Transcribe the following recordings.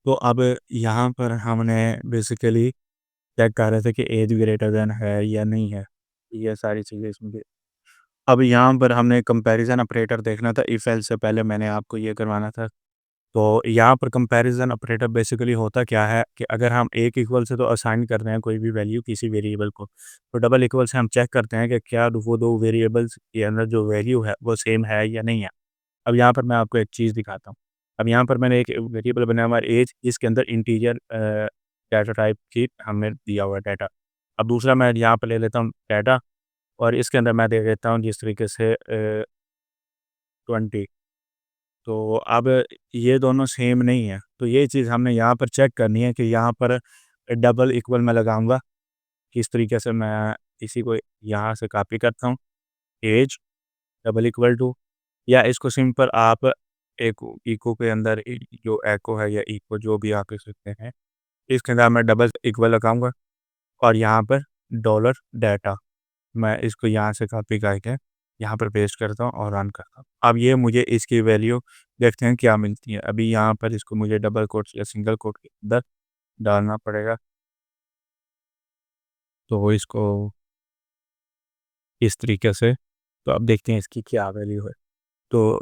तो अब यहाँ पर हमने बेसिकली चेक कर रहे थे कि एज ग्रेटर देन है या नहीं है, ये सारी चीज़ें इसमें भी। अब यहाँ पर हमने कंपैरिजन ऑपरेटर देखना था, इफ एल्स से पहले मैंने आपको ये करवाना था। तो यहाँ पर कंपैरिजन ऑपरेटर बेसिकली होता क्या है कि अगर हम एक इक्वल से तो असाइन कर रहे हैं कोई भी वैल्यू किसी वेरिएबल को, तो डबल इक्वल से हम चेक करते हैं कि क्या वो दो वेरिएबल्स के अंदर जो वैल्यू है वो सेम है या नहीं है। अब यहाँ पर मैं आपको एक चीज़ दिखाता हूँ। अब यहाँ पर मैंने एक वेरिएबल बनाया हुआ है एज, इसके अंदर इंटीजर डाटा टाइप की हमें दिया हुआ है डाटा। अब दूसरा मैं यहाँ पर ले लेता हूँ डाटा, और इसके अंदर मैं दे देता हूँ जिस तरीके से 20। तो अब ये दोनों सेम नहीं है, तो ये चीज़ हमने यहाँ पर चेक करनी है कि यहाँ पर डबल इक्वल मैं लगाऊंगा किस तरीके से। मैं इसी को यहाँ से कॉपी करता हूँ, एज डबल इक्वल टू, या इसको सिंपल आप एक इको के अंदर जो एको है या इको जो भी आप कह सकते हैं, इसके अंदर मैं डबल इक्वल लगाऊंगा और यहाँ पर डॉलर डाटा, मैं इसको यहाँ से कॉपी करके यहाँ पर पेस्ट करता हूँ और रन करता हूँ। अब ये मुझे इसकी वैल्यू देखते हैं क्या मिलती है। अभी यहाँ पर इसको मुझे डबल कोट्स या सिंगल कोट के अंदर डालना पड़ेगा, तो इसको इस तरीके से, तो अब देखते हैं इसकी क्या वैल्यू है। तो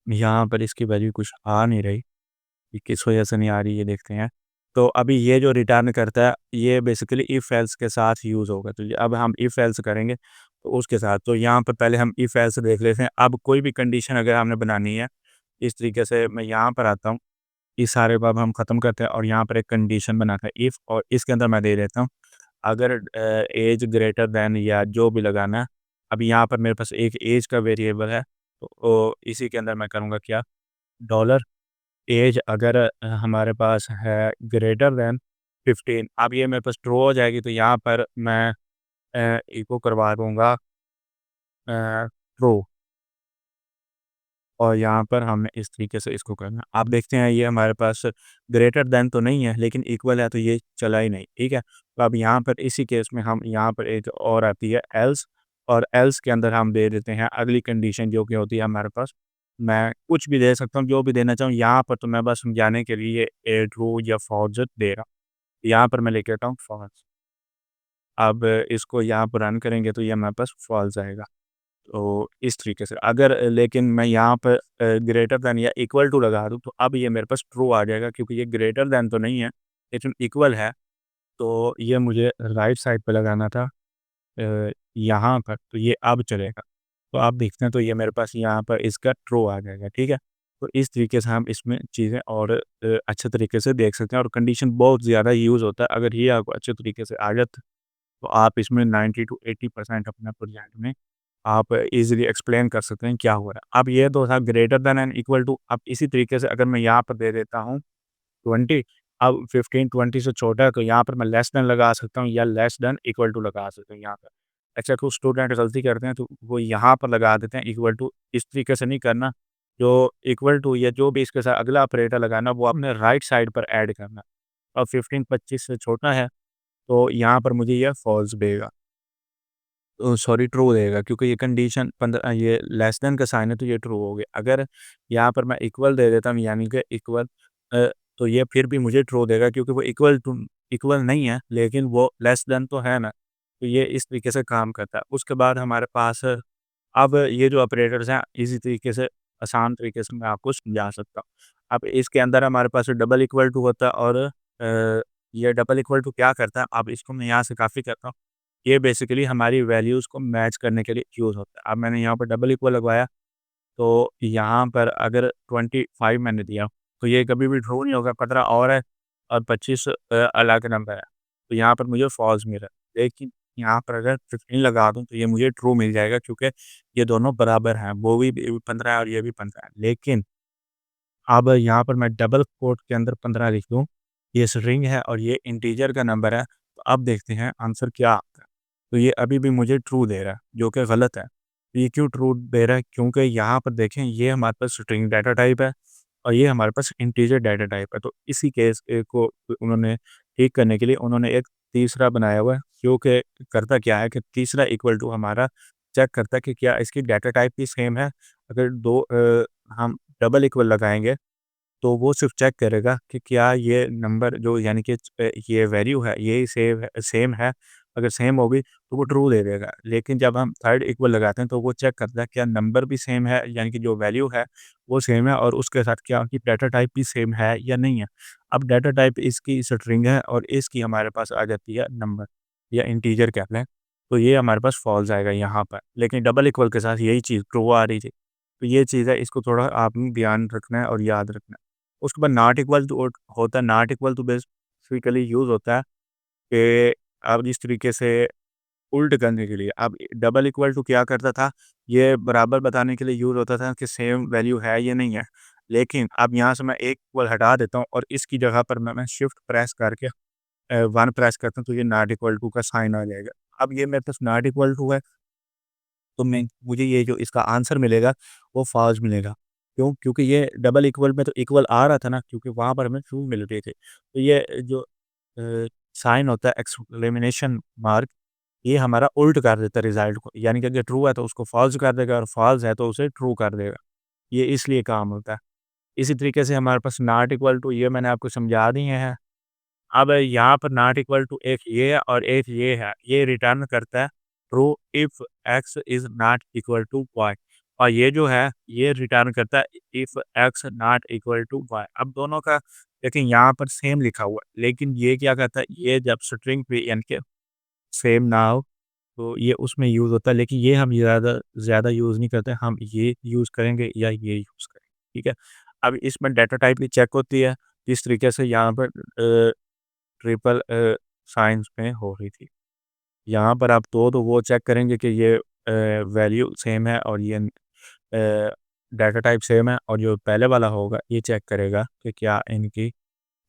यहाँ पर इसकी वैल्यू कुछ आ नहीं रही, ये किस वजह से नहीं आ रही ये देखते हैं। तो अभी ये जो रिटर्न करता है ये बेसिकली इफ एल्स के साथ यूज़ होगा, तो अब हम इफ एल्स करेंगे तो उसके साथ, तो यहाँ पर पहले हम इफ एल्स देख लेते हैं। अब कोई भी कंडीशन अगर हमने बनानी है, इस तरीके से मैं यहाँ पर आता हूँ, इस सारे को अब हम ख़त्म करते हैं और यहाँ पर एक कंडीशन बनाते हैं इफ़, और इसके अंदर मैं दे देता हूँ अगर एज ग्रेटर देन या जो भी लगाना है। अब यहाँ पर मेरे पास एक एज का वेरिएबल है, तो इसी के अंदर मैं करूँगा क्या, डॉलर एज अगर हमारे पास है ग्रेटर देन 15। अब ये मेरे पास ट्रू हो जाएगी, तो यहाँ पर मैं इको करवा दूँगा ट्रू, और यहाँ पर हमने इस तरीके से इसको करना है। आप देखते हैं ये हमारे पास ग्रेटर देन तो नहीं है लेकिन इक्वल है, तो ये चला ही नहीं, ठीक है। तो अब यहाँ पर इसी केस में हम यहाँ पर एक और आती है एल्स, और एल्स के अंदर हम दे देते हैं अगली कंडीशन जो कि होती है हमारे पास। मैं कुछ भी दे सकता हूँ, जो भी देना चाहूँ यहाँ पर, तो मैं बस समझाने के लिए ट्रू या फॉल्स दे रहा हूँ। यहाँ पर मैं लेके आता हूँ फॉल्स। अब इसको यहाँ पर रन करेंगे तो ये हमारे पास फॉल्स आएगा। तो इस तरीके से अगर लेकिन मैं यहाँ पर ग्रेटर दैन या इक्वल टू लगा दूँ, तो अब ये मेरे पास ट्रू आ जाएगा क्योंकि ये ग्रेटर दैन तो नहीं है लेकिन इक्वल है। तो ये मुझे राइट साइड पे लगाना था यहाँ पर, तो ये अब चलेगा। तो आप देखते हैं तो ये मेरे पास यहाँ पर इसका ट्रू आ जाएगा, ठीक है। तो इस तरीके से हम इसमें चीज़ें और अच्छे तरीके से देख सकते हैं, और कंडीशन बहुत ज़्यादा यूज़ होता है। अगर ये आपको अच्छे तरीके से आ जाता, तो आप इसमें 90 टू 80% अपने प्रोजेक्ट में आप ईज़िली एक्सप्लेन कर सकते हैं क्या हो रहा है। अब ये तो था greater than and equal to. अब इसी तरीके से अगर मैं यहाँ पर दे देता हूँ 20, अब 15 20 से छोटा है, तो यहाँ पर मैं लेस देन लगा सकता हूँ या लेस देन इक्वल टू लगा सकता हूँ यहाँ पर। अच्छा, कुछ स्टूडेंट गलती करते हैं तो वो यहाँ पर लगा देते हैं इक्वल टू, इस तरीके से नहीं करना। जो इक्वल टू या जो भी इसके साथ अगला ऑपरेटर लगाना वो आपने राइट साइड पर ऐड करना। अब 15 25 से छोटा है, तो यहाँ पर मुझे यह फॉल्स देगा, सॉरी ट्रू देगा, क्योंकि ये कंडीशन 15 ये लेस देन का साइन है तो ये ट्रू हो गया। अगर यहाँ पर मैं इक्वल दे देता हूँ यानी कि इक्वल, तो ये फिर भी मुझे ट्रू देगा क्योंकि वो इक्वल नहीं है लेकिन वो लेस देन तो है ना। तो ये इस तरीके से काम करता है। उसके बाद हमारे पास अब ये जो ऑपरेटर्स हैं इसी तरीके से आसान तरीके से मैं आपको समझा सकता हूँ। अब इसके अंदर हमारे पास डबल इक्वल टू होता है, और ये डबल इक्वल टू क्या करता है, अब इसको मैं यहाँ से कॉपी करता हूँ। ये बेसिकली हमारी वैल्यूज़ को मैच करने के लिए यूज़ होता है। अब मैंने यहाँ पर डबल इक्वल लगवाया, तो यहाँ पर अगर 25 मैंने दिया, तो ये कभी भी ट्रू नहीं होगा, 15 और है और 25 अलग नंबर है, तो यहाँ पर मुझे फॉल्स मिला। लेकिन यहाँ पर अगर 15 लगा दूँ, तो ये मुझे ट्रू मिल जाएगा क्योंकि ये दोनों बराबर हैं, वो भी 15 है और ये भी 15 है। लेकिन अब यहाँ पर मैं डबल कोट के अंदर 15 लिख दूँ, ये स्ट्रिंग है और ये इंटीजर का नंबर है, तो अब देखते हैं आंसर क्या आता है। तो ये अभी भी मुझे ट्रू दे रहा है, जो कि गलत है। तो ये क्यों ट्रू दे रहा है? क्योंकि यहाँ पर देखें ये हमारे पास स्ट्रिंग डाटा टाइप है और ये हमारे पास इंटीजर डाटा टाइप है। तो इसी केस को उन्होंने ठीक करने के लिए उन्होंने एक तीसरा बनाया हुआ है, जो कि करता क्या है कि तीसरा इक्वल टू हमारा चेक करता है कि क्या इसकी डाटा टाइप भी सेम है। अगर हम डबल इक्वल लगाएँगे, तो वो सिर्फ़ चेक करेगा कि क्या ये नंबर जो यानी कि ये वैल्यू है, ये सेम है। अगर सेम होगी तो वो ट्रू दे देगा। लेकिन जब हम थर्ड इक्वल लगाते हैं तो वो चेक करता है क्या नंबर भी सेम है, यानी कि जो वैल्यू है वो सेम है और उसके साथ क्या कि डाटा टाइप भी सेम है या नहीं है। अब डाटा टाइप इसकी स्ट्रिंग है और इसकी हमारे पास आ जाती है नंबर या इंटीजर कह लें, तो ये हमारे पास फ़ॉल्स आएगा यहाँ पर। लेकिन डबल इक्वल के साथ यही चीज़ ट्रू आ रही थी। तो ये चीज़ है, इसको थोड़ा आपने ध्यान रखना है और याद रखना है। उसके बाद नॉट इक्वल टू होता है, not equal to basically use होता है कि आप जिस तरीके से उल्ट करने के लिए। अब डबल इक्वल टू क्या करता था, ये बराबर बताने के लिए यूज़ होता था कि सेम वैल्यू है या नहीं है। लेकिन अब यहाँ से मैं एक इक्वल हटा देता हूँ और इसकी जगह पर मैं शिफ्ट प्रेस करके 1 प्रेस करता हूँ तो ये नॉट इक्वल टू का साइन आ जाएगा। अब ये मेरे पास नॉट इक्वल टू है, तो मैं मुझे ये जो इसका आंसर मिलेगा वो फ़ॉल्स मिलेगा। क्यों? क्योंकि ये डबल इक्वल में तो इक्वल आ रहा था ना, क्योंकि वहाँ पर हमें ट्रू मिल रहे थे। तो ये जो साइन होता है एक्सक्लेमेशन मार्क, ये हमारा उल्ट कर देता है रिज़ल्ट को। यानी कि अगर ट्रू है तो उसको फ़ॉल्स कर देगा और फ़ॉल्स है तो उसे ट्रू कर देगा। ये इसलिए काम होता है। इसी तरीके से हमारे पास नॉट इक्वल टू ये मैंने आपको समझा दिए हैं। अब यहाँ पर नॉट इक्वल टू एक ये है और एक ये है। ये रिटर्न करता है true if X is not equal to Y, और ये जो है ये रिटर्न करता है if X not equal to Y. अब दोनों का देखिए यहाँ पर सेम लिखा हुआ है, लेकिन ये क्या करता है, ये जब स्ट्रिंग पे यानी कि सेम ना हो तो ये उसमें यूज़ होता है, लेकिन ये हम ज़्यादा ज़्यादा यूज़ नहीं करते। हम ये यूज़ करेंगे या ये यूज़ करेंगे, ठीक है? अब इसमें डाटा टाइप भी चेक होती है, जिस तरीके से यहाँ पर ट्रिपल साइंस में हो रही थी। यहाँ पर आप तो वो चेक करेंगे कि ये वैल्यू सेम है और ये डाटा टाइप सेम है, और जो पहले वाला होगा ये चेक करेगा कि क्या इनकी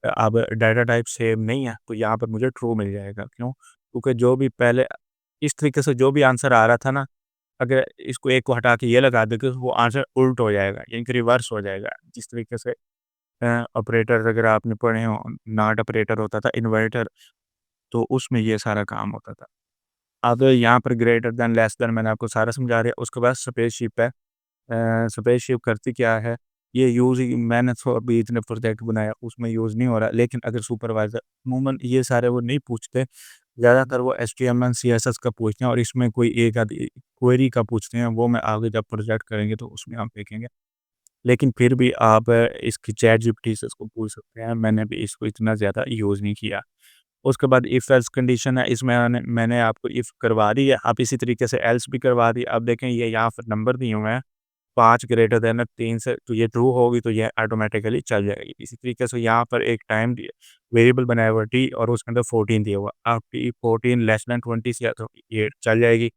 अब डाटा टाइप सेम नहीं है, तो यहाँ पर मुझे ट्रू मिल जाएगा। क्यों? क्योंकि जो भी पहले इस तरीके से जो भी आंसर आ रहा था ना, अगर इसको एक को हटा के ये लगा देंगे तो वो आंसर उल्ट हो जाएगा, यानी कि रिवर्स हो जाएगा। जिस तरीके से ऑपरेटर अगर आपने पढ़े हों, नॉट ऑपरेटर होता था, इन्वर्टर, तो उसमें ये सारा काम होता था। अब यहाँ पर ग्रेटर दैन, लेस दैन मैंने आपको सारा समझा दिया। उसके बाद स्पेसशिप है। स्पेसशिप करती क्या है, ये यूज़ ही मैंने तो अभी इतने प्रोजेक्ट बनाया उसमें यूज़ नहीं हो रहा, लेकिन अगर सुपरवाइज़र अमूमन ये सारे वो नहीं पूछते, ज़्यादातर वो एचटीएमएल, सीएसएस का पूछते हैं और इसमें कोई एक आधी क्वेरी का पूछते हैं, वो मैं आगे जब प्रोजेक्ट करेंगे तो उसमें हम देखेंगे। लेकिन फिर भी आप इसकी चैटजीपीटी से इसको पूछ सकते हैं, मैंने भी इसको इतना ज़्यादा यूज़ नहीं किया। उसके बाद इफ एल्स कंडीशन है, इसमें मैंने आपको इफ करवा दी है, आप इसी तरीके से एल्स भी करवा दी। अब देखें ये यहाँ पर नंबर दिए हुए हैं, 5 ग्रेटर देन 3 से, तो ये ट्रू होगी तो ये ऑटोमेटिकली चल जाएगी। इसी तरीके से यहाँ पर एक टाइम वेरिएबल बनाया हुआ टी और उसके अंदर 14 दिया हुआ, अब टी 14 लेस देन 20 से तो ये चल जाएगी।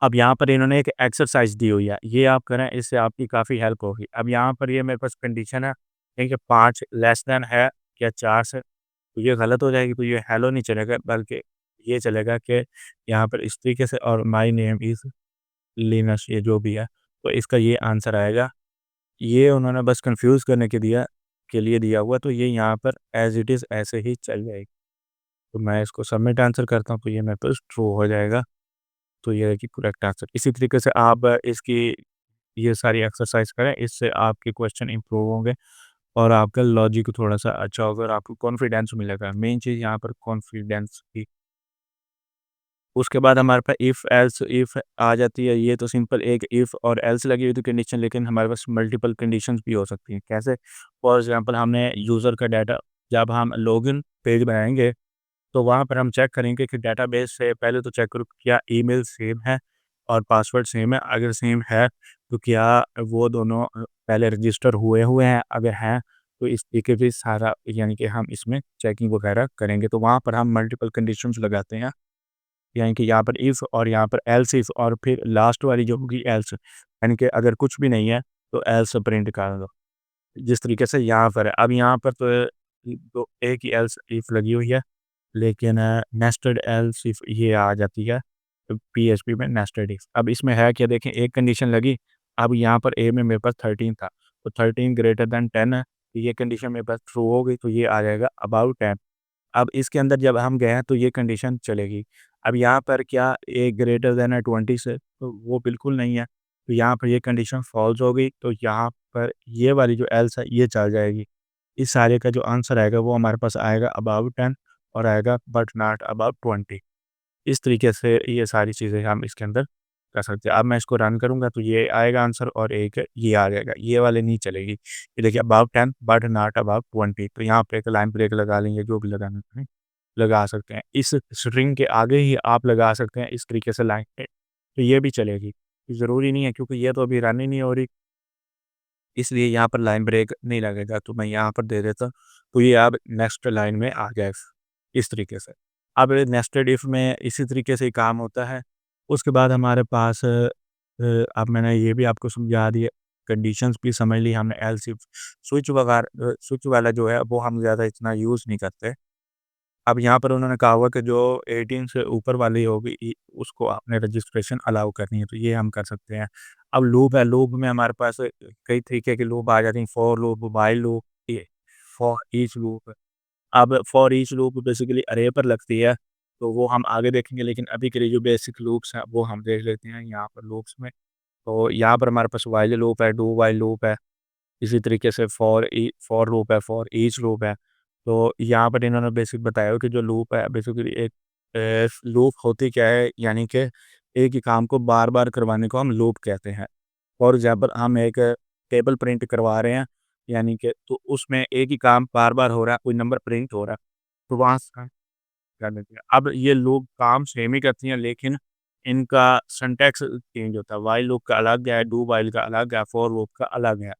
अब यहाँ पर इन्होंने एक एक्सरसाइज़ दी हुई है, ये आप करें, इससे आपकी काफ़ी हेल्प होगी। अब यहाँ पर ये मेरे पास कंडीशन है, देखिए 5 लेस देन है या 4 से, तो ये गलत हो जाएगी, तो ये हेलो नहीं चलेगा, बल्कि ये चलेगा कि यहाँ पर इस तरीके से, और माय नेम इज़ लिनस, ये जो भी है, तो इसका ये आंसर आएगा। ये उन्होंने बस कन्फ्यूज़ करने के लिए दिया हुआ, तो ये यहाँ पर एज़ इट इज़ ऐसे ही चल जाएगी। तो मैं इसको सबमिट आंसर करता हूँ, तो ये मेरे पास ट्रू हो जाएगा। तो ये है कि करेक्ट आंसर। इसी तरीके से आप इसकी ये सारी एक्सरसाइज़ करें, इससे आपके क्वेश्चन इम्प्रूव होंगे और आपका लॉजिक थोड़ा-सा अच्छा होगा और आपको कॉन्फिडेंस मिलेगा। मेन चीज़ यहाँ पर कॉन्फिडेंस की। उसके बाद हमारे पास इफ एल्स इफ आ जाती है, ये तो सिंपल एक इफ और एल्स लगी हुई थी कंडीशन, लेकिन हमारे पास मल्टीपल कंडीशंस भी हो सकती हैं। कैसे? फॉर एग्ज़ाम्पल हमने यूज़र का डाटा, जब हम लॉगिन पेज बनाएँगे तो वहाँ पर हम चेक करेंगे कि डेटाबेस से पहले तो चेक करो क्या ईमेल सेम है और पासवर्ड सेम है। अगर सेम है तो क्या वो दोनों पहले रजिस्टर हुए हुए हैं, अगर हैं तो इस तरीके से सारा यानी कि हम इसमें चेकिंग वगैरह करेंगे। तो वहाँ पर हम मल्टीपल कंडीशंस लगाते हैं, यानी कि यहाँ पर इफ़ और यहाँ पर एल्स इफ़ और फिर लास्ट वाली जो होगी एल्स, यानी कि अगर कुछ भी नहीं है तो एल्स प्रिंट कर दो। जिस तरीके से यहाँ पर है। अब यहाँ पर तो एक ही एल्स इफ़ लगी हुई है, लेकिन नेस्टेड एल्स इफ ये आ जाती है पीएचपी में, नेस्टेड इफ। अब इसमें है क्या, देखें एक कंडीशन लगी, अब यहाँ पर ए में मेरे पास 13 था, तो 13 ग्रेटर दैन 10 है, तो ये कंडीशन मेरे पास ट्रू हो गई, तो ये आ जाएगा अबाउट 10। अब इसके अंदर जब हम गए हैं तो ये कंडीशन चलेगी। अब यहाँ पर क्या ए ग्रेटर दैन है 20 से, तो वो बिल्कुल नहीं है, तो यहाँ पर ये कंडीशन फॉल्स हो गई, तो यहाँ पर ये वाली जो एल्स है ये चल जाएगी। इस सारे का जो आंसर आएगा वो हमारे पास आएगा अबाव 10 और आएगा बट नॉट अबाव 20। इस तरीके से ये सारी चीज़ें हम इसके अंदर कर सकते हैं। अब मैं इसको रन करूँगा तो ये आएगा आंसर और एक ये आ जाएगा, ये वाली नहीं चलेगी। ये देखिए अबाव 10 बट नॉट अबाव 20, तो यहाँ पे एक लाइन ब्रेक लगा लेंगे, जो भी लगाना है लगा सकते हैं। इस स्ट्रिंग के आगे ही आप लगा सकते हैं इस तरीके से लाइन पे, तो ये भी चलेगी। ज़रूरी नहीं है क्योंकि ये तो अभी रन ही नहीं हो रही, इसलिए यहाँ पर लाइन ब्रेक नहीं लगेगा, तो मैं यहाँ पर दे देता हूँ, तो ये अब नेक्स्ट लाइन में आ गया इस तरीके से। अब नेस्टेड इफ में इसी तरीके से ही काम होता है। उसके बाद हमारे पास अब मैंने ये भी आपको समझा दिया, कंडीशंस भी समझ ली हमने, एल्स इफ स्विच वाला जो है वो हम ज़्यादा इतना यूज़ नहीं करते। अब यहाँ पर उन्होंने कहा हुआ कि जो 18 से ऊपर वाली होगी उसको आपने रजिस्ट्रेशन अलाउ करनी है, तो ये हम कर सकते हैं। अब लूप है, लूप में हमारे पास कई तरीके के लूप आ जाते हैं, फॉर लूप, व्हाइल लूप, ये फॉर ईच लूप। अब फॉर ईच लूप बेसिकली अरे पर लगती है, तो वो हम आगे देखेंगे, लेकिन अभी के लिए जो बेसिक लूप्स हैं वो हम देख लेते हैं यहाँ पर लूप्स में। तो यहाँ पर हमारे पास व्हाइल लूप है, डू व्हाइल लूप है, इसी तरीके से फॉर लूप है, फॉर ईच लूप है। तो यहाँ पर इन्होंने बेसिक बताया हो कि जो लूप है बेसिकली एक लूप होती क्या है, यानी कि एक ही काम को बार-बार करवाने को हम लूप कहते हैं। फॉर एग्ज़ाम्पल हम एक टेबल प्रिंट करवा रहे हैं, यानी कि तो उसमें एक ही काम बार-बार हो रहा है, कोई नंबर प्रिंट हो रहा है, तो वहाँ से कर देते हैं। अब ये लूप काम सेम ही करती हैं, लेकिन इनका सिंटैक्स चेंज होता है। व्हाइल लूप का अलग है, डू व्हाइल का अलग है, फॉर लूप का अलग है।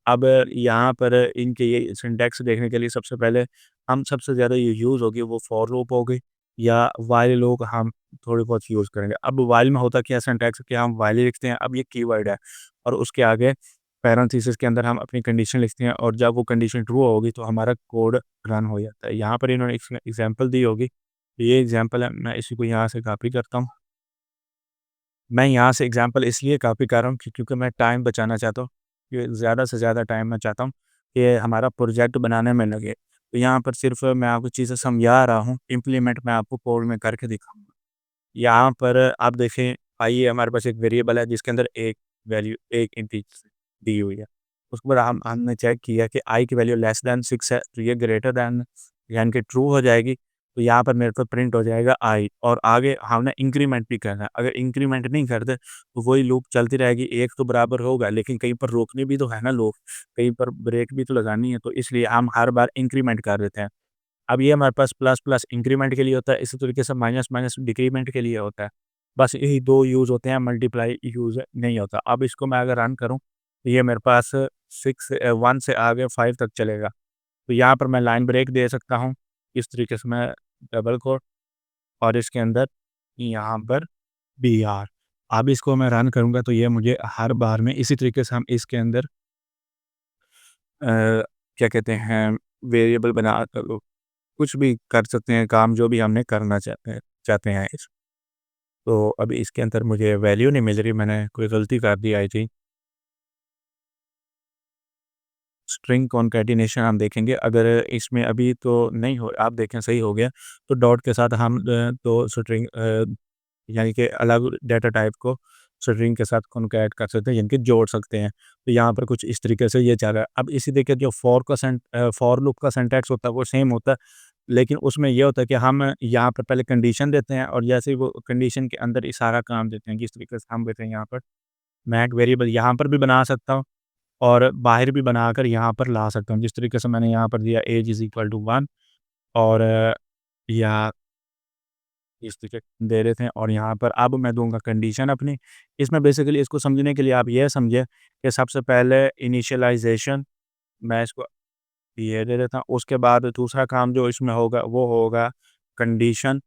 अब यहाँ पर इनके ये सिंटैक्स देखने के लिए सबसे पहले हम सबसे ज़्यादा ये यूज़ होगी वो फॉर लूप होगी, या व्हाइल लूप हम थोड़ी बहुत यूज़ करेंगे। अब व्हाइल में होता क्या है सिंटैक्स, कि हम व्हाइल ही लिखते हैं, अब ये कीवर्ड है और उसके आगे पैरेंथेसिस के अंदर हम अपनी कंडीशन लिखते हैं, और जब वो कंडीशन ट्रू होगी तो हमारा कोड रन हो जाता है। यहाँ पर इन्होंने एक एग्ज़ाम्पल दी होगी, ये एग्ज़ाम्पल है, मैं इसी को यहाँ से कॉपी करता हूँ। मैं यहाँ से एग्ज़ाम्पल इसलिए कॉपी कर रहा हूँ क्योंकि मैं टाइम बचाना चाहता हूँ, कि ज़्यादा से ज़्यादा टाइम मैं चाहता हूँ कि हमारा प्रोजेक्ट बनाने में लगे। तो यहाँ पर सिर्फ़ मैं आपको चीज़ें समझा रहा हूँ, इम्प्लीमेंट मैं आपको कोड में करके दिखाऊँगा। यहाँ पर आप देखें, आइए हमारे पास एक वेरिएबल है जिसके अंदर एक वैल्यू, एक इंटीजर दी हुई है। उसके बाद हमने चेक किया कि आई की वैल्यू लेस दैन 6 है, तो ये ग्रेटर दैन यानी कि ट्रू हो जाएगी। तो यहाँ पर मेरे को प्रिंट हो जाएगा आई, और आगे हमने इंक्रीमेंट भी करना है। अगर इंक्रीमेंट नहीं करते तो वही लूप चलती रहेगी, 1 तो बराबर होगा, लेकिन कहीं पर रोकनी भी तो है ना लूप, कहीं पर ब्रेक भी तो लगानी है, तो इसलिए हम हर बार इंक्रीमेंट कर देते हैं। अब ये हमारे पास प्लस प्लस इंक्रीमेंट के लिए होता है, इसी तरीके से माइनस माइनस डिक्रीमेंट के लिए होता है। बस यही 2 यूज़ होते हैं, मल्टीप्लाई यूज़ नहीं होता। अब इसको मैं अगर रन करूँ, तो ये मेरे पास 1 से आगे 5 तक चलेगा। तो यहाँ पर मैं लाइन ब्रेक दे सकता हूँ, इस तरीके से मैं डबल कोट और इसके अंदर यहाँ पर बीआर। अब इसको मैं रन करूँगा तो ये मुझे हर बार में इसी तरीके से हम इसके अंदर क्या कहते हैं वेरिएबल बना कुछ भी कर सकते हैं काम, जो भी हमने करना चाहते हैं तो अभी इसके अंदर मुझे वैल्यू नहीं मिल रही, मैंने कोई गलती कर दी आई थी। स्ट्रिंग कॉन्कैटिनेशन हम देखेंगे, अगर इसमें अभी तो नहीं हो, आप देखें सही हो गया, तो डॉट के साथ हम तो स्ट्रिंग यानी कि अलग डाटा टाइप को स्ट्रिंग के साथ कॉन्कैट कर सकते हैं, यानी कि जोड़ सकते हैं। तो यहाँ पर कुछ इस तरीके से ये चल रहा है। अब इसी तरीके जो फॉर लूप का सिंटैक्स होता है वो सेम होता है, लेकिन उसमें ये होता है कि हम यहाँ पर पहले कंडीशन देते हैं, और जैसे ही वो कंडीशन के अंदर ही सारा काम देते हैं, जिस तरीके से हम देते हैं यहाँ पर, मैं एक वेरिएबल यहाँ पर भी बना सकता हूँ और बाहर भी बनाकर यहाँ पर ला सकता हूँ। जिस तरीके से मैंने यहाँ पर दिया ऐज इज़ इक्वल टू 1, और या इस तरीके दे रहे थे, और यहाँ पर अब मैं दूँगा कंडीशन अपनी। इसमें बेसिकली इसको समझने के लिए आप ये समझें कि सबसे पहले इनिशियलाइज़ेशन, मैं इसको ये दे देता हूँ। उसके बाद दूसरा काम जो इसमें होगा वो होगा कंडीशन,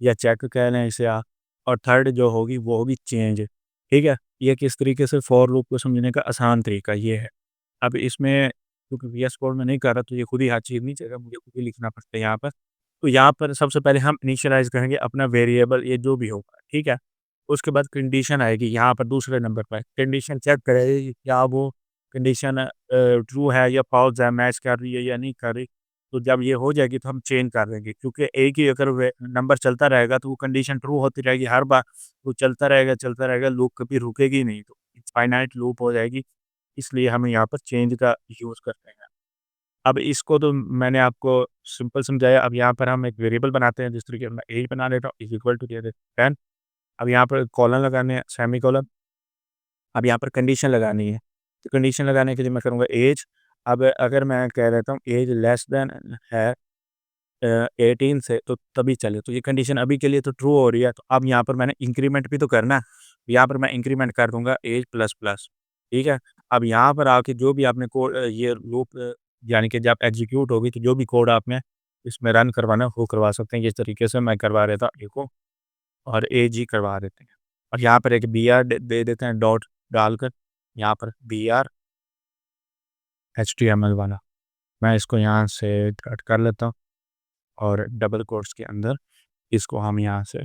या चेक कह लें इसे आप, और थर्ड जो होगी वो होगी चेंज। ठीक है? ये किस तरीके से फॉर लूप को समझने का आसान तरीका ये है। अब इसमें क्योंकि वीएस कोड में नहीं कर रहा, तो ये खुद ही हर चीज़ नहीं चलेगा, मुझे खुद ही लिखना पड़ता है यहाँ पर। तो यहाँ पर सबसे पहले हम इनिशियलाइज़ करेंगे अपना वेरिएबल, ये जो भी होगा, ठीक है? उसके बाद कंडीशन आएगी यहाँ पर दूसरे नंबर पर। कंडीशन चेक करेगी कि क्या वो कंडीशन ट्रू है या फ़ॉल्स है, मैच कर रही है या नहीं कर रही। तो जब ये हो जाएगी तो हम चेंज कर देंगे, क्योंकि एक ही अगर वे नंबर चलता रहेगा तो वो कंडीशन ट्रू होती रहेगी हर बार, वो चलता रहेगा, लूप कभी रुकेगी नहीं, तो इनफ़ाइनाइट लूप हो जाएगी। इसलिए हम यहाँ पर चेंज का यूज़ करते हैं। अब इसको तो मैंने आपको सिंपल समझाया, अब यहाँ पर हम एक वेरिएबल बनाते हैं, जिस तरीके से मैं एज बना देता हूँ इज़ इक्वल टू दे देते हैं 10। अब यहाँ पर कॉलन लगाने हैं, सेमीकोलन। अब यहाँ पर कंडीशन लगानी है, तो कंडीशन लगाने के लिए मैं करूँगा ऐज। अब अगर मैं कह देता हूँ ऐज लेस देन है 18 से, तो तभी चले, तो ये कंडीशन अभी के लिए तो ट्रू हो रही है। तो अब यहाँ पर मैंने इंक्रीमेंट भी तो करना है, यहाँ पर मैं इंक्रीमेंट कर दूँगा ऐज प्लस प्लस, ठीक है? अब यहाँ पर आके जो भी आपने कोड ये लूप यानी कि जब एग्ज़ीक्यूट होगी, तो जो भी कोड आपने इसमें रन करवाना है, वो करवा सकते हैं। इस तरीके से मैं करवा देता हूँ देखो, और ऐज ही करवा देते हैं। और यहाँ पर एक बीआर दे देते हैं डॉट डालकर, यहाँ पर बीआर एचटीएमएल वाला। मैं इसको यहाँ से कट कर लेता हूँ और डबल कोट्स के अंदर इसको हम यहाँ से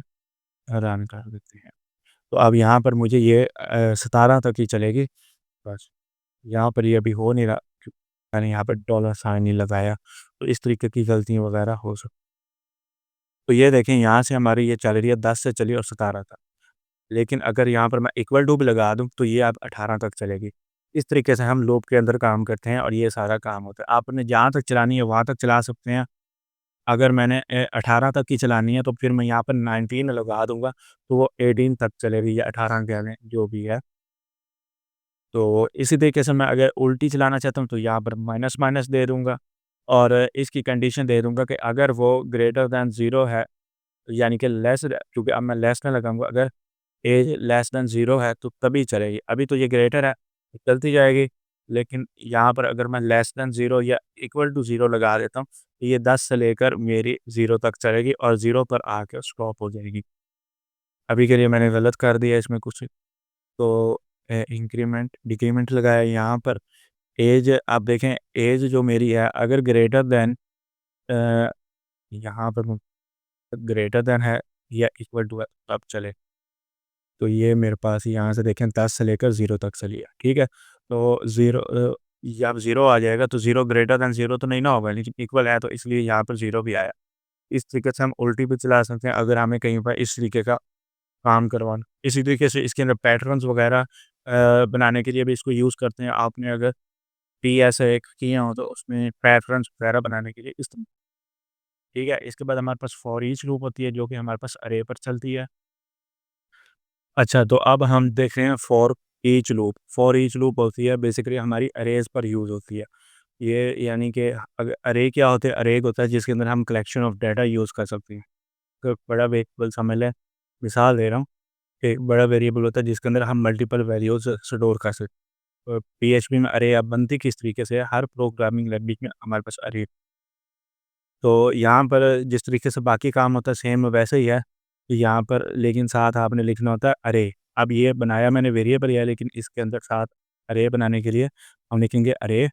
रन कर देते हैं। तो अब यहाँ पर मुझे ये 17 तक ही चलेगी बस। यहाँ पर ये अभी हो नहीं रहा, मैंने यहाँ पर डॉलर साइन नहीं लगाया, तो इस तरीके की गलतियाँ वगैरह हो सकती। तो ये देखें, यहाँ से हमारी ये चल रही है 10 से चली और 17 तक। लेकिन अगर यहाँ पर मैं इक्वल टू भी लगा दूँ, तो ये अब 18 तक चलेगी। इस तरीके से हम लूप के अंदर काम करते हैं और ये सारा काम होता है। आपने जहाँ तक चलानी है वहाँ तक चला सकते हैं। अगर मैंने 18 तक की चलानी है, तो फिर मैं यहाँ पर 19 लगा दूँगा, तो वो 18 तक चलेगी, या 18 कह लें, जो भी है। तो इसी तरीके से मैं अगर उल्टी चलाना चाहता हूँ, तो यहाँ पर माइनस माइनस दे दूँगा, और इसकी कंडीशन दे दूँगा कि अगर वो ग्रेटर दैन 0 है, यानी कि क्योंकि अब मैं लेस ना लगाऊँगा, अगर एज लेस दैन 0 है, तो तभी चलेगी। अभी तो ये ग्रेटर है, तो चलती जाएगी, लेकिन यहाँ पर अगर मैं लेस दैन 0 या इक्वल टू 0 लगा देता हूँ, तो ये 10 से लेकर मेरी 0 तक चलेगी और 0 पर आके स्टॉप हो जाएगी। अभी के लिए मैंने गलत कर दिया इसमें कुछ, तो इंक्रीमेंट, डिक्रीमेंट लगाया यहाँ पर। ऐज आप देखें, ऐज जो मेरी है, अगर ग्रेटर दैन अ, यहाँ पर ग्रेटर दैन है या इक्वल टू है, तब चले। तो ये मेरे पास यहाँ से देखें 10 से लेकर 0 तक चली है, ठीक है? तो 0 जब 0 आ जाएगा, तो 0 ग्रेटर दैन 0 तो नहीं ना होगा, लेकिन इक्वल है, तो इसलिए यहाँ पर 0 भी आया। इस तरीके से हम उल्टी भी चला सकते हैं, अगर हमें कहीं पर इस तरीके का काम करवाना। इसी तरीके से इसके अंदर पैटर्न्स वगैरह बनाने के लिए भी इसको यूज़ करते हैं। आपने अगर पीएसए किए हो, तो उसमें पैटर्न्स वगैरह बनाने के लिए इस्तेमाल, ठीक है? इसके बाद हमारे पास फॉर ईच लूप होती है, जो कि हमारे पास अरे पर चलती है। अच्छा, तो अब हम देख रहे हैं for each loop. For each loop होती है बेसिकली हमारी अरेज़ पर यूज़ होती है। ये यानी कि अरे क्या होता है? अरे एक होता है जिसके अंदर हम कलेक्शन ऑफ डाटा यूज़ कर सकते हैं। तो एक बड़ा वेरिएबल समझ लें, मिसाल दे रहा हूँ, एक बड़ा वेरिएबल होता है जिसके अंदर हम मल्टीपल वैल्यूज़ स्टोर कर सकते हैं। पीएचपी में अरे अब बनती किस तरीके से है, हर प्रोग्रामिंग लैंग्वेज में हमारे पास अरे। तो यहाँ पर जिस तरीके से बाकी काम होता है सेम वैसे ही है, यहाँ पर लेकिन साथ आपने लिखना होता है अरे। अब ये बनाया मैंने वेरिएबल है, लेकिन इसके अंदर साथ अरे बनाने के लिए हम लिखेंगे अरे,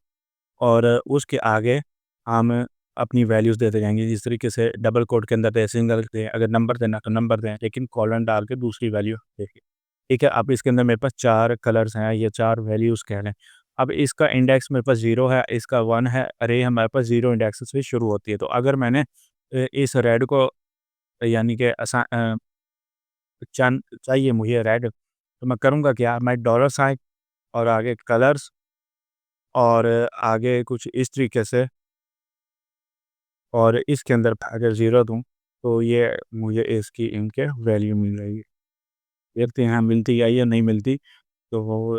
और उसके आगे हम अपनी वैल्यूज़ देते जाएँगे। जिस तरीके से डबल कोट के अंदर सिंगल दें, अगर नंबर देना तो नंबर दें, लेकिन कॉलन डाल के दूसरी वैल्यू देखिए। ठीक है, अब इसके अंदर मेरे पास 4 कलर्स हैं, ये 4 वैल्यूज़ कह लें। अब इसका इंडेक्स मेरे पास 0 है, इसका 1 है, अरे हमारे पास 0 इंडेक्स से शुरू होती है। तो अगर मैंने इस रेड को यानी कि चाहिए मुझे रेड, तो मैं करूँगा क्या? मैं डॉलर साइन और आगे कलर्स और आगे कुछ इस तरीके से, और इसके अंदर अगर 0 दूँ, तो ये मुझे इसकी इनके वैल्यू मिल जाएगी। देखते हैं मिलती है या नहीं मिलती, तो वो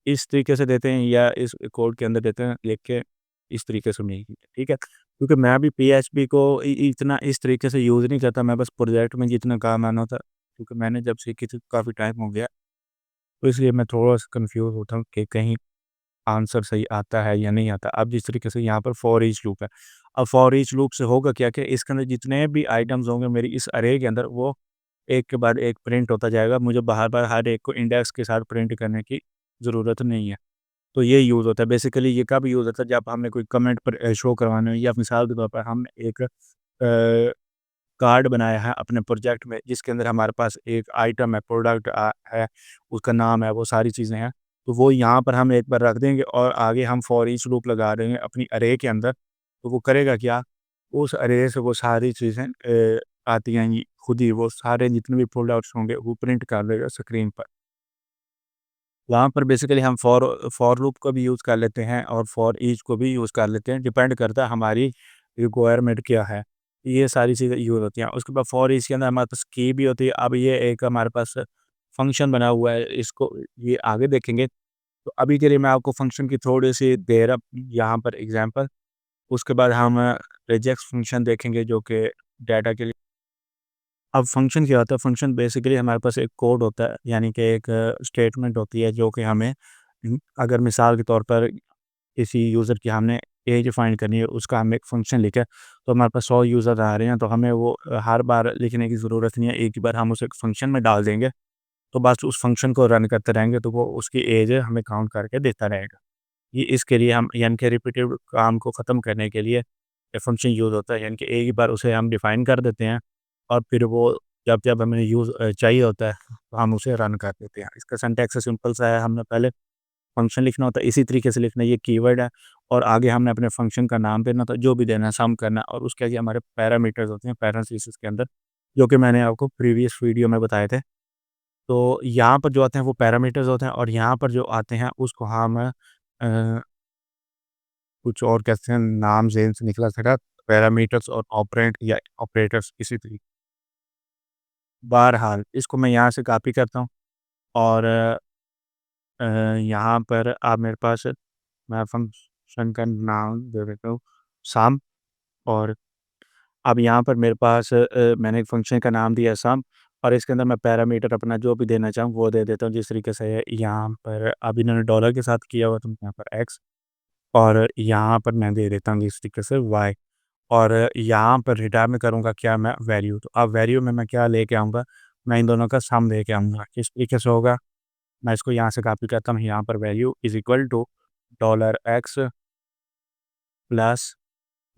इस तरीके से देते हैं या इस कोड के अंदर देते हैं, लिख के इस तरीके से मिलेगी, ठीक है? क्योंकि मैं अभी पीएचपी को इतना इस तरीके से यूज़ नहीं करता, मैं बस प्रोजेक्ट में जितना काम आना होता, क्योंकि मैंने जब सीखी थी काफ़ी टाइम हो गया, तो इसलिए मैं थोड़ा-सा कन्फ्यूज़ होता हूँ कि कहीं आंसर सही आता है या नहीं आता। अब जिस तरीके से यहाँ पर फॉर ईच लूप है। अब फॉर ईच लूप से होगा क्या कि इसके अंदर जितने भी आइटम्स होंगे मेरी इस अरे के अंदर, वो एक के बाद एक प्रिंट होता जाएगा। मुझे बार-बार हर एक को इंडेक्स के साथ प्रिंट करने की ज़रूरत नहीं है। तो ये यूज़ होता है। बेसिकली ये कब यूज़ होता है? जब हमें कोई कमेंट पर शो करवाना हो, या मिसाल के तौर पर हमने एक कार्ड बनाया है अपने प्रोजेक्ट में, जिसके अंदर हमारे पास एक आइटम है, प्रोडक्ट है, उसका नाम है, वो सारी चीज़ें हैं। तो वो यहाँ पर हम एक बार रख देंगे और आगे हम फॉर ईच लूप लगा देंगे अपनी अरे के अंदर। तो वो करेगा क्या? उस अरे से वो सारी चीज़ें आती आएँगी, खुद ही वो सारे जितने भी प्रोडक्ट्स होंगे वो प्रिंट कर देगा स्क्रीन पर। वहाँ पर बेसिकली हम फॉर लूप को भी यूज़ कर लेते हैं और फॉर ईच को भी यूज़ कर लेते हैं, डिपेंड करता है हमारी रिक्वायरमेंट क्या है। ये सारी चीज़ें यूज़ होती हैं। उसके बाद फॉर ईच के अंदर हमारे पास की भी होती है। अब ये एक हमारे पास फंक्शन बना हुआ है, इसको ये आगे देखेंगे। तो अभी के लिए मैं आपको फंक्शन की थोड़ी-सी दे रहा यहाँ पर एग्ज़ाम्पल। उसके बाद हम रिजेक्ट फंक्शन देखेंगे जो कि डाटा के लिए। अब फंक्शन क्या होता है? फंक्शन बेसिकली हमारे पास एक कोड होता है, यानी कि एक स्टेटमेंट होती है जो कि हमें अगर मिसाल के तौर पर किसी यूज़र की हमने एज फाइंड करनी है, उसका हम एक फंक्शन लिखा, तो हमारे पास 100 यूज़र आ रहे हैं, तो हमें वो हर बार लिखने की ज़रूरत नहीं है, एक ही बार हम उसे एक फंक्शन में डाल देंगे, तो बस उस फंक्शन को रन करते रहेंगे, तो वो उसकी एज हमें काउंट करके देता रहेगा। ये इसके लिए हम यानी कि रिपीटेड काम को ख़त्म करने के लिए ये फंक्शन यूज़ होता है, यानी कि एक ही बार उसे हम डिफ़ाइन कर देते हैं और फिर वो जब-जब हमें चाहिए होता है, तो हम उसे रन कर देते हैं। इसका सिंटैक्स सिंपल सा है, हमने पहले फंक्शन लिखना होता है, इसी तरीके से लिखना है, ये कीवर्ड है और आगे हमने अपने फंक्शन का नाम देना होता है, जो भी देना है, सम करना है और उसके आगे हमारे पैरामीटर्स होते हैं पैरेंथेसिस के अंदर, जो कि मैंने आपको प्रीवियस वीडियो में बताए थे। तो यहाँ पर जो आते हैं वो पैरामीटर्स होते हैं और यहाँ पर जो आते हैं उसको हम कुछ और कहते हैं, नाम ज़हन से निकला था, पैरामीटर्स और ऑपरेंड या ऑपरेटर्स इसी तरीके। बहरहाल इसको मैं यहाँ से कॉपी करता हूँ और यहाँ पर आप मेरे पास मैं फंक्शन का नाम दे देता हूँ सम। और अब यहाँ पर मेरे पास मैंने एक फंक्शन का नाम दिया सम और इसके अंदर मैं पैरामीटर अपना जो भी देना चाहूँ वो दे देता हूँ, जिस तरीके से यहाँ पर अब इन्होंने डॉलर के साथ किया हुआ, तो यहाँ पर एक्स और यहाँ पर मैं दे देता हूँ इस तरीके से वाई। और यहाँ पर रिटर्न में करूँगा क्या मैं वैल्यू, तो अब वैल्यू में मैं क्या लेके आऊँगा, मैं इन दोनों का सम लेके आऊँगा। किस तरीके से होगा, मैं इसको यहाँ से कॉपी करता हूँ, यहाँ पर value is equal to dollar X plus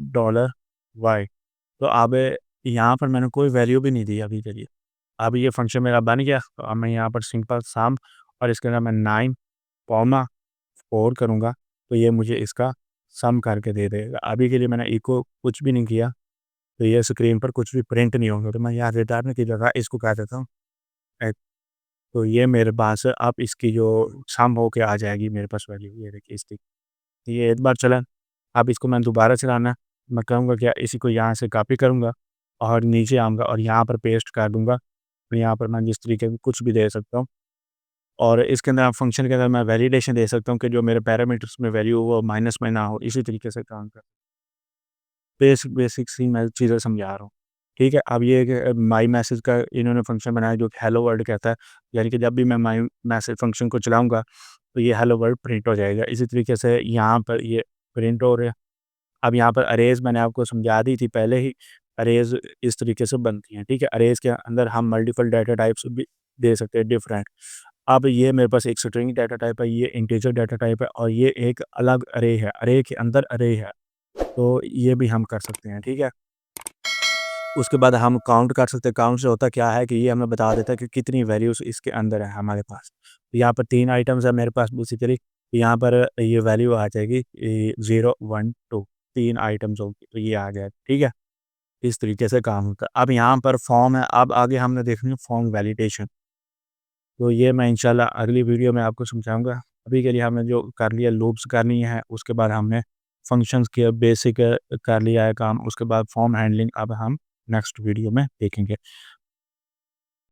dollar Y. तो अब यहाँ पर मैंने कोई वैल्यू भी नहीं दी अभी के लिए। अब ये फंक्शन मेरा बन गया, तो अब मैं यहाँ पर सिंपल सम और इसके अंदर मैं 9 कॉमा 4 करूँगा, तो ये मुझे इसका सम करके दे देगा। अभी के लिए मैंने इको कुछ भी नहीं किया, तो ये स्क्रीन पर कुछ भी प्रिंट नहीं होंगे, तो मैं यहाँ रिटर्न की जगह इसको कह देता हूँ एक। तो ये मेरे पास अब इसकी जो सम होके आ जाएगी मेरे पास वैल्यू, ये देखिए इसकी। ये एक बार चला, अब इसको मैं दोबारा चलाना, मैं कहूँगा क्या, इसी को यहाँ से कॉपी करूँगा और नीचे आऊँगा और यहाँ पर पेस्ट कर दूँगा। तो यहाँ पर मैं जिस तरीके का कुछ भी दे सकता हूँ और इसके अंदर फंक्शन के अंदर मैं वैलिडेशन दे सकता हूँ कि जो मेरे पैरामीटर्स में वैल्यू हो वो माइनस में ना हो, इसी तरीके से काम कर बेसिक सी मैं चीज़ें समझा रहा हूँ। ठीक है, अब ये कि माई मैसेज का इन्होंने फंक्शन बनाया जो कि हेलो वर्ल्ड कहता है, यानी कि जब भी मैं माई मैसेज फंक्शन को चलाऊँगा, तो ये हेलो वर्ल्ड प्रिंट हो जाएगा। इसी तरीके से यहाँ पर ये प्रिंट हो रहा है। अब यहाँ पर अरेज़ मैंने आपको समझा दी थी पहले ही, अरेज़ इस तरीके से बनती हैं, ठीक है? अरेज़ के अंदर हम मल्टीपल डाटा टाइप्स भी दे सकते हैं डिफरेंट। अब ये मेरे पास एक स्ट्रिंग डाटा टाइप है, ये इंटीजर डाटा टाइप है और ये एक अलग अरे है, अरे के अंदर अरे है, तो ये भी हम कर सकते हैं, ठीक है? उसके बाद हम काउंट कर सकते हैं, काउंट से होता क्या है कि ये हमें बता देता है कि कितनी वैल्यूज़ इसके अंदर है हमारे पास। तो यहाँ पर 3 आइटम्स है मेरे पास बेसिकली, यहाँ पर ये वैल्यू आ जाएगी 0, 1, 2 3 आइटम्स होंगी, तो ये आ जाएगा, ठीक है? इस तरीके से काम होता है। अब यहाँ पर फॉर्म है, अब आगे हमने देखनी है फॉर्म वैलिडेशन। तो ये मैं इंशाल्लाह अगली वीडियो में आपको समझाऊँगा। अभी के लिए हमने जो कर लिया लूप्स करनी है, उसके बाद हमने फंक्शंस के बेसिक कर लिया है काम, उसके बाद फॉर्म हैंडलिंग अब हम नेक्स्ट वीडियो में देखेंगे।